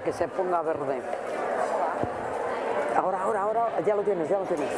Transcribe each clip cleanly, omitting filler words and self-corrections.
que se ponga verde. Ahora, ya lo tienes, ya lo tienes.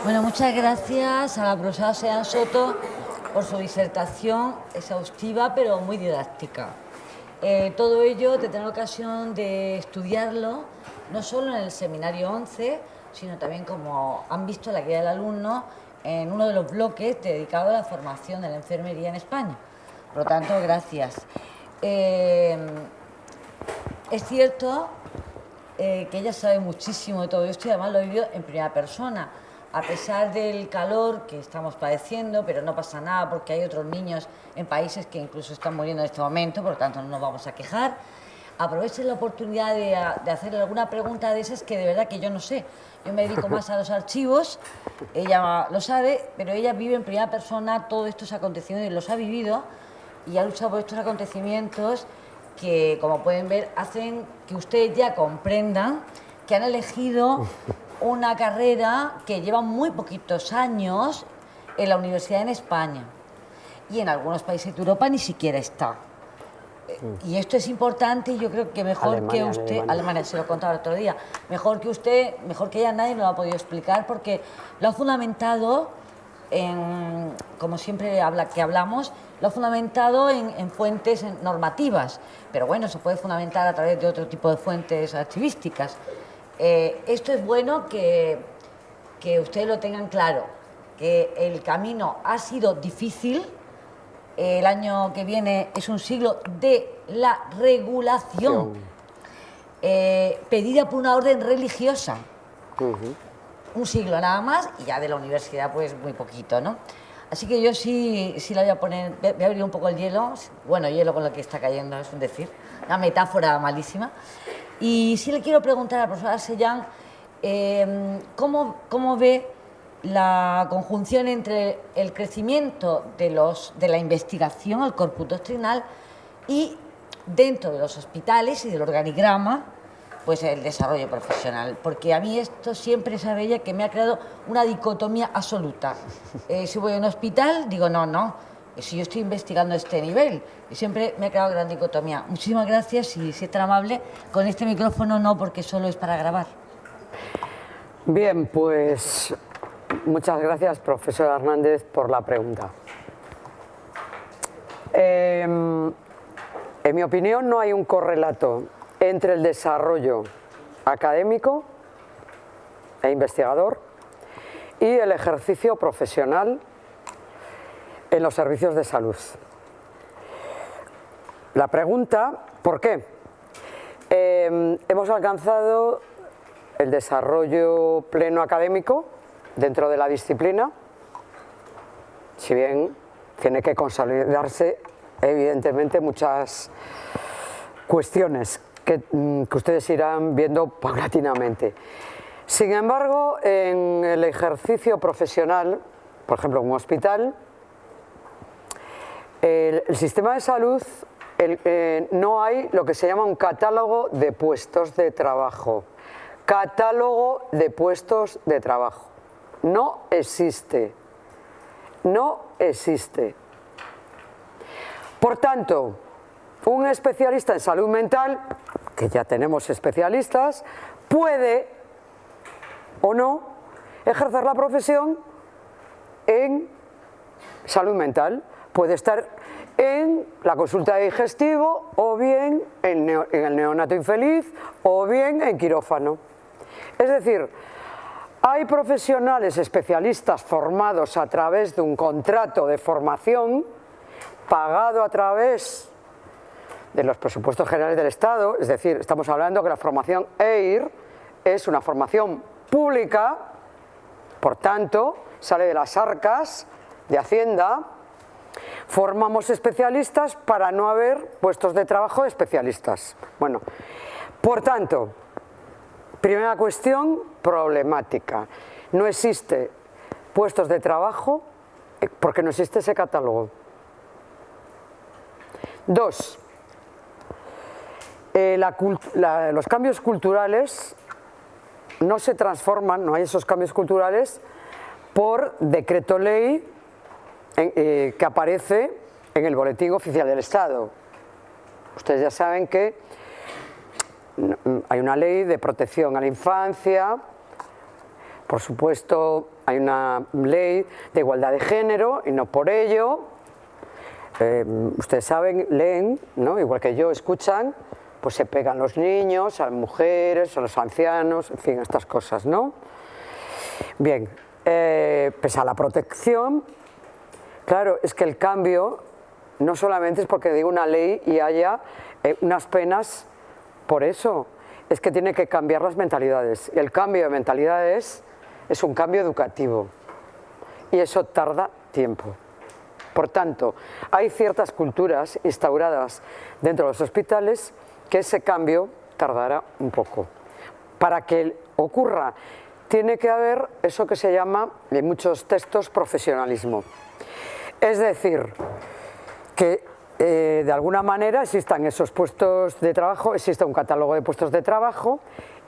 Bueno, muchas gracias a la profesora Sean Soto por su disertación exhaustiva pero muy didáctica. Todo ello de tener ocasión de estudiarlo, no solo en el seminario 11, sino también, como han visto, la guía del alumno, en uno de los bloques dedicado a la formación de la enfermería en España. Por lo tanto, gracias. Es cierto que ella sabe muchísimo de todo esto y además lo ha vivido en primera persona. A pesar del calor que estamos padeciendo, pero no pasa nada porque hay otros niños en países que incluso están muriendo en este momento, por lo tanto no nos vamos a quejar. Aprovechen la oportunidad de hacerle alguna pregunta de esas que de verdad que yo no sé. Yo me dedico más a los archivos, ella lo sabe, pero ella vive en primera persona todos estos acontecimientos y los ha vivido y ha luchado por estos acontecimientos que, como pueden ver, hacen que ustedes ya comprendan que han elegido una carrera que lleva muy poquitos años en la universidad en España y en algunos países de Europa ni siquiera está. Y esto es importante y yo creo que mejor que usted, Alemania, se lo contaba el otro día, mejor que usted, mejor que ella, nadie nos lo ha podido explicar porque lo ha fundamentado en, como siempre hablamos, lo ha fundamentado en fuentes normativas, pero bueno, se puede fundamentar a través de otro tipo de fuentes archivísticas. Esto es bueno que ustedes lo tengan claro, que el camino ha sido difícil. El año que viene es un siglo de la regulación pedida por una orden religiosa. Un siglo nada más y ya de la universidad pues muy poquito, ¿no? Así que yo sí la voy a poner, voy a abrir un poco el hielo, bueno, hielo con lo que está cayendo, es un decir, una metáfora malísima. Y sí le quiero preguntar a la profesora Sellán cómo ve la conjunción entre el crecimiento de la investigación, el corpus doctrinal, y dentro de los hospitales y del organigrama, pues el desarrollo profesional. Porque a mí esto siempre, sabe ella, que me ha creado una dicotomía absoluta. Si voy a un hospital, digo, no, si yo estoy investigando a este nivel. Y siempre me ha creado gran dicotomía. Muchísimas gracias y si es tan amable, con este micrófono no, porque solo es para grabar. Bien, pues muchas gracias, profesora Hernández, por la pregunta. En mi opinión, no hay un correlato entre el desarrollo académico e investigador y el ejercicio profesional en los servicios de salud. La pregunta, ¿por qué? Hemos alcanzado el desarrollo pleno académico dentro de la disciplina, si bien tiene que consolidarse evidentemente muchas cuestiones que ustedes irán viendo paulatinamente. Sin embargo, en el ejercicio profesional, por ejemplo, en un hospital, el sistema de salud, no hay lo que se llama un catálogo de puestos de trabajo. Catálogo de puestos de trabajo. No existe. No existe. Por tanto, un especialista en salud mental, que ya tenemos especialistas, puede o no ejercer la profesión en salud mental. Puede estar en la consulta de digestivo o bien en el neonato infeliz o bien en quirófano. Es decir, hay profesionales especialistas formados a través de un contrato de formación pagado a través de los presupuestos generales del Estado, es decir, estamos hablando que la formación EIR es una formación pública, por tanto, sale de las arcas de Hacienda. Formamos especialistas para no haber puestos de trabajo de especialistas. Bueno, por tanto, primera cuestión problemática. No existe puestos de trabajo porque no existe ese catálogo. Dos, los cambios culturales no se transforman, no hay esos cambios culturales por decreto ley que aparece en el Boletín Oficial del Estado. Ustedes ya saben que hay una ley de protección a la infancia, por supuesto hay una ley de igualdad de género y no por ello, ustedes saben, leen, ¿no? Igual que yo, escuchan, pues se pegan los niños, a las mujeres, a los ancianos, en fin, estas cosas, ¿no? Bien, pese a la protección, claro, es que el cambio no solamente es porque diga una ley y haya unas penas por eso, es que tiene que cambiar las mentalidades. Y el cambio de mentalidades es un cambio educativo y eso tarda tiempo. Por tanto, hay ciertas culturas instauradas dentro de los hospitales que ese cambio tardará un poco. Para que ocurra, tiene que haber eso que se llama, en muchos textos, profesionalismo. Es decir, que de alguna manera existan esos puestos de trabajo, exista un catálogo de puestos de trabajo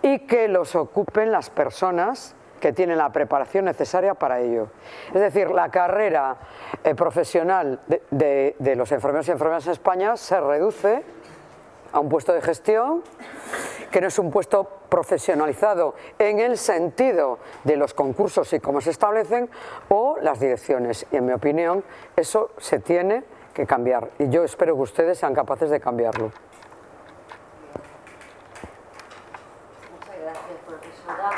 y que los ocupen las personas que tienen la preparación necesaria para ello. Es decir, la carrera profesional de los enfermeros y enfermeras en España se reduce a un puesto de gestión, que no es un puesto profesionalizado en el sentido de los concursos y cómo se establecen, o las direcciones. Y en mi opinión, eso se tiene que cambiar. Y yo espero que ustedes sean capaces de cambiarlo. Muchas gracias, profesora.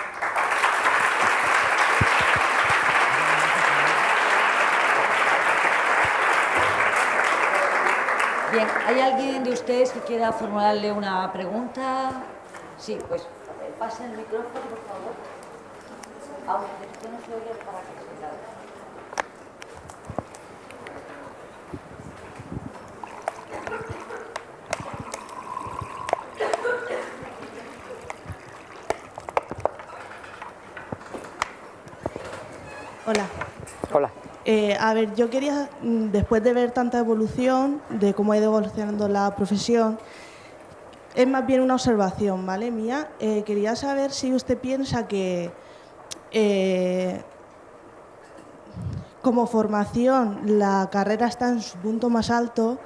Bien, ¿hay alguien de ustedes que quiera formularle una pregunta? Sí, pues pasen el micrófono, por favor. Aunque usted no se oye para que se grabe. Hola. Hola. A ver, yo quería, después de ver tanta evolución, de cómo ha ido evolucionando la profesión, es más bien una observación, ¿vale? Mía, quería saber si usted piensa que como formación la carrera está en su punto más alto,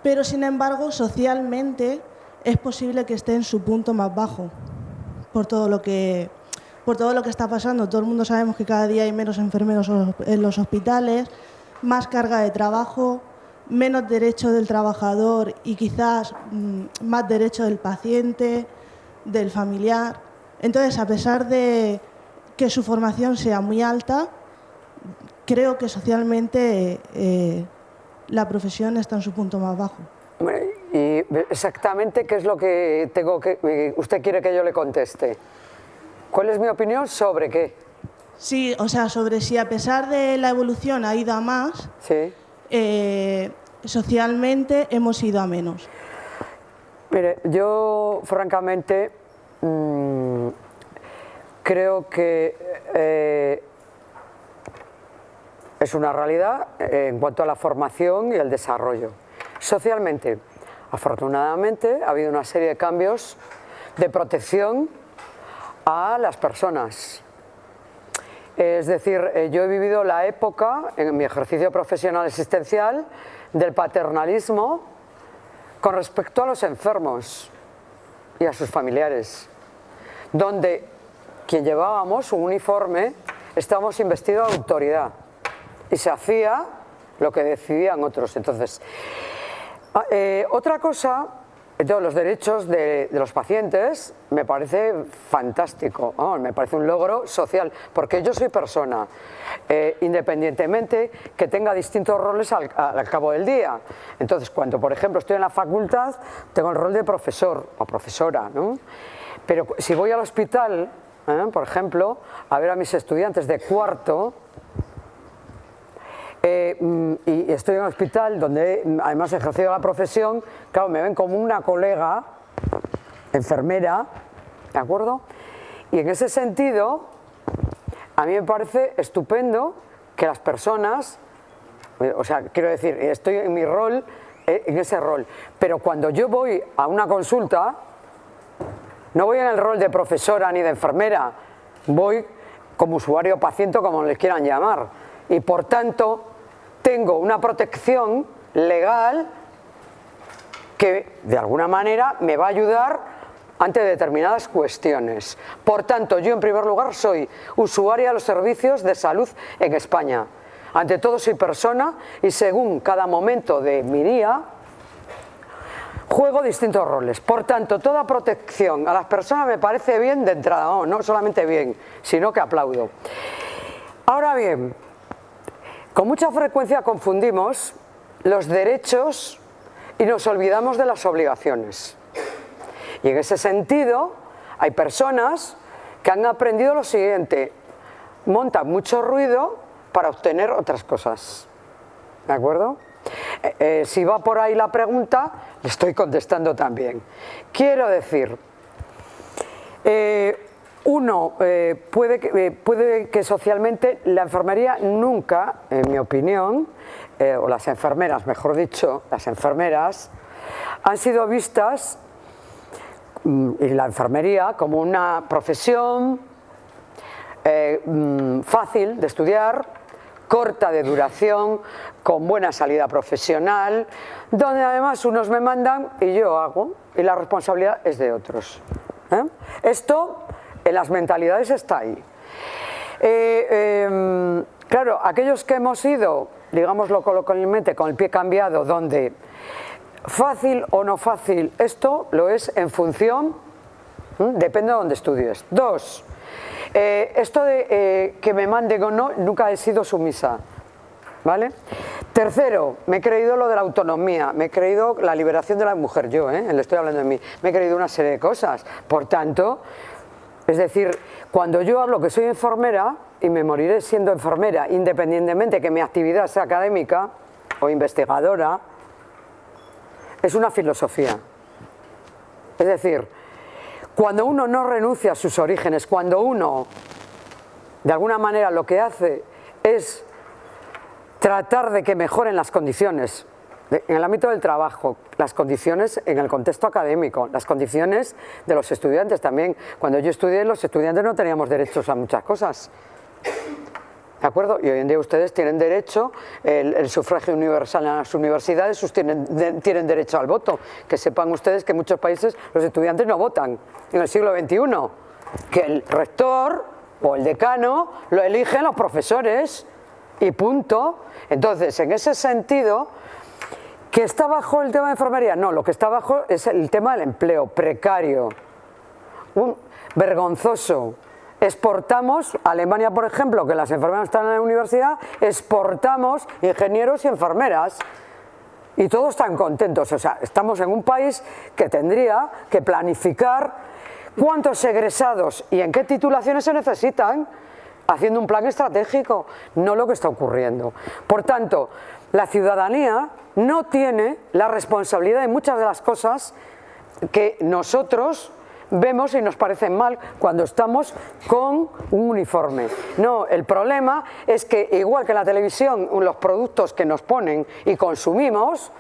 pero sin embargo socialmente es posible que esté en su punto más bajo, por todo lo que está pasando. Todo el mundo sabemos que cada día hay menos enfermeros en los hospitales, más carga de trabajo, menos derecho del trabajador y quizás más derecho del paciente, del familiar. Entonces, a pesar de que su formación sea muy alta, creo que socialmente la profesión está en su punto más bajo. ¿Y exactamente qué es lo que usted quiere que yo le conteste? ¿Cuál es mi opinión sobre qué? Sí, o sea, sobre si a pesar de la evolución ha ido a más, Sí. Socialmente hemos ido a menos. Mire, yo francamente creo que es una realidad en cuanto a la formación y el desarrollo. Socialmente, afortunadamente, ha habido una serie de cambios de protección a las personas. Es decir, yo he vivido la época, en mi ejercicio profesional existencial, del paternalismo con respecto a los enfermos y a sus familiares, donde quien llevábamos un uniforme estábamos investidos de autoridad y se hacía lo que decidían otros. Entonces, otra cosa, los derechos de los pacientes me parece fantástico, me parece un logro social, porque yo soy persona, independientemente que tenga distintos roles al cabo del día. Entonces, cuando por ejemplo estoy en la facultad, tengo el rol de profesor o profesora, ¿no? Pero si voy al hospital, por ejemplo, a ver a mis estudiantes de cuarto, y estoy en un hospital donde además he ejercido la profesión, claro, me ven como una colega enfermera, ¿de acuerdo? Y en ese sentido, a mí me parece estupendo que las personas, o sea, quiero decir, estoy en mi rol en ese rol. Pero cuando yo voy a una consulta, no voy en el rol de profesora ni de enfermera, voy como usuario o paciente, como les quieran llamar. Y por tanto, tengo una protección legal que de alguna manera me va a ayudar ante determinadas cuestiones. Por tanto, yo en primer lugar soy usuaria de los servicios de salud en España. Ante todo soy persona y según cada momento de mi día juego distintos roles. Por tanto, toda protección a las personas me parece bien de entrada, no solamente bien, sino que aplaudo. Ahora bien, con mucha frecuencia confundimos los derechos y nos olvidamos de las obligaciones. Y en ese sentido, hay personas que han aprendido lo siguiente: montan mucho ruido para obtener otras cosas. ¿De acuerdo? Si va por ahí la pregunta, le estoy contestando también. Quiero decir, puede que socialmente la enfermería nunca, en mi opinión, o las enfermeras, mejor dicho, las enfermeras, han sido vistas, y la enfermería, como una profesión fácil de estudiar, corta de duración, con buena salida profesional, donde además unos me mandan y yo hago, y la responsabilidad es de otros. Esto en las mentalidades está ahí. Claro, aquellos que hemos ido, digámoslo coloquialmente, con el pie cambiado, donde fácil o no fácil, esto lo es en función, depende de donde estudies. 2, esto de que me manden o no, nunca he sido sumisa, ¿vale? 3, me he creído lo de la autonomía, me he creído la liberación de la mujer, yo, le estoy hablando de mí, me he creído una serie de cosas. Por tanto, es decir, cuando yo hablo que soy enfermera, y me moriré siendo enfermera, independientemente que mi actividad sea académica o investigadora, es una filosofía. Es decir, cuando uno no renuncia a sus orígenes, cuando uno, de alguna manera, lo que hace es tratar de que mejoren las condiciones, en el ámbito del trabajo, las condiciones en el contexto académico, las condiciones de los estudiantes también. Cuando yo estudié, los estudiantes no teníamos derechos a muchas cosas. ¿De acuerdo? Y hoy en día ustedes tienen derecho, el sufragio universal en las universidades, tienen derecho al voto. Que sepan ustedes que en muchos países los estudiantes no votan en el siglo XXI. Que el rector o el decano lo eligen los profesores y punto. Entonces, en ese sentido, ¿qué está bajo el tema de enfermería? No, lo que está bajo es el tema del empleo precario, vergonzoso. Exportamos, Alemania por ejemplo, que las enfermeras están en la universidad, exportamos ingenieros y enfermeras y todos están contentos. O sea, estamos en un país que tendría que planificar cuántos egresados y en qué titulaciones se necesitan, haciendo un plan estratégico, no lo que está ocurriendo. Por tanto, la ciudadanía no tiene la responsabilidad de muchas de las cosas que nosotros vemos y nos parecen mal cuando estamos con un uniforme. No, el problema es que igual que en la televisión, los productos que nos ponen y consumimos,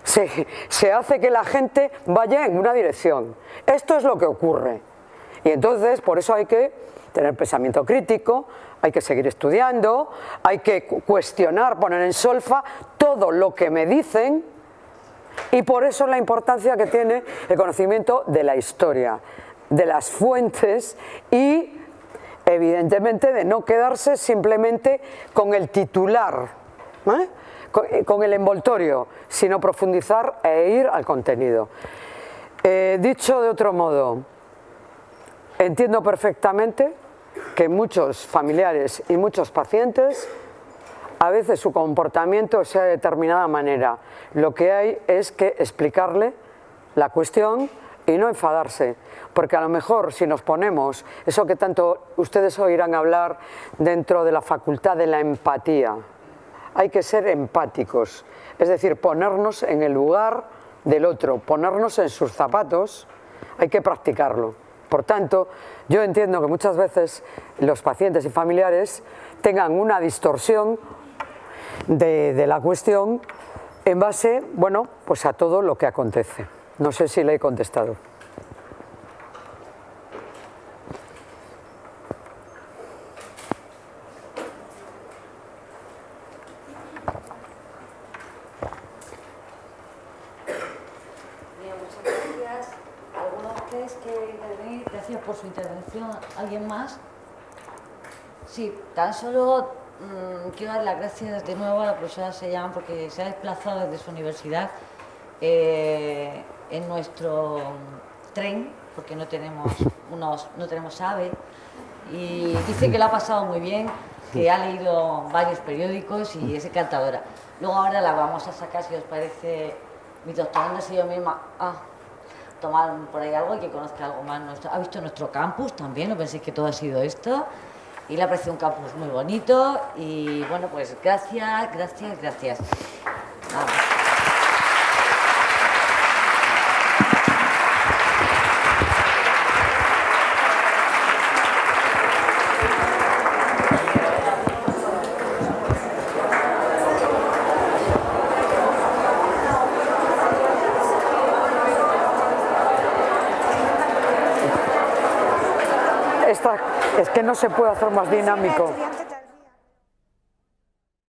se hace que la gente vaya en una dirección. Esto es lo que ocurre. Y entonces, por eso hay que tener pensamiento crítico, hay que seguir estudiando, hay que cuestionar, poner en solfa todo lo que me dicen. Y por eso la importancia que tiene el conocimiento de la historia, de las fuentes y, evidentemente, de no quedarse simplemente con el titular, con el envoltorio, sino profundizar e ir al contenido. Dicho de otro modo, entiendo perfectamente que muchos familiares y muchos pacientes a veces su comportamiento sea de determinada manera. Lo que hay es que explicarle la cuestión y no enfadarse, porque a lo mejor si nos ponemos eso que tanto ustedes oirán hablar dentro de la facultad de la empatía, hay que ser empáticos, es decir, ponernos en el lugar del otro, ponernos en sus zapatos, hay que practicarlo. Por tanto, yo entiendo que muchas veces los pacientes y familiares tengan una distorsión de la cuestión en base, bueno, pues a todo lo que acontece. No sé si le he contestado. Gracias por su intervención. ¿Alguien más? Sí, tan solo quiero dar las gracias de nuevo a la profesora Sellán porque se ha desplazado desde su universidad en nuestro tren, porque no tenemos AVE, y dice que lo ha pasado muy bien, que ha leído varios periódicos y es encantadora. Luego ahora la vamos a sacar, si os parece, mis doctorandos y yo misma, tomar por ahí algo y que conozca algo más. Ha visto nuestro campus también, no penséis que todo ha sido esto. Y le ha parecido un campus muy bonito. Y bueno, pues gracias, gracias, gracias. Vamos. Es que no se puede hacer más dinámico.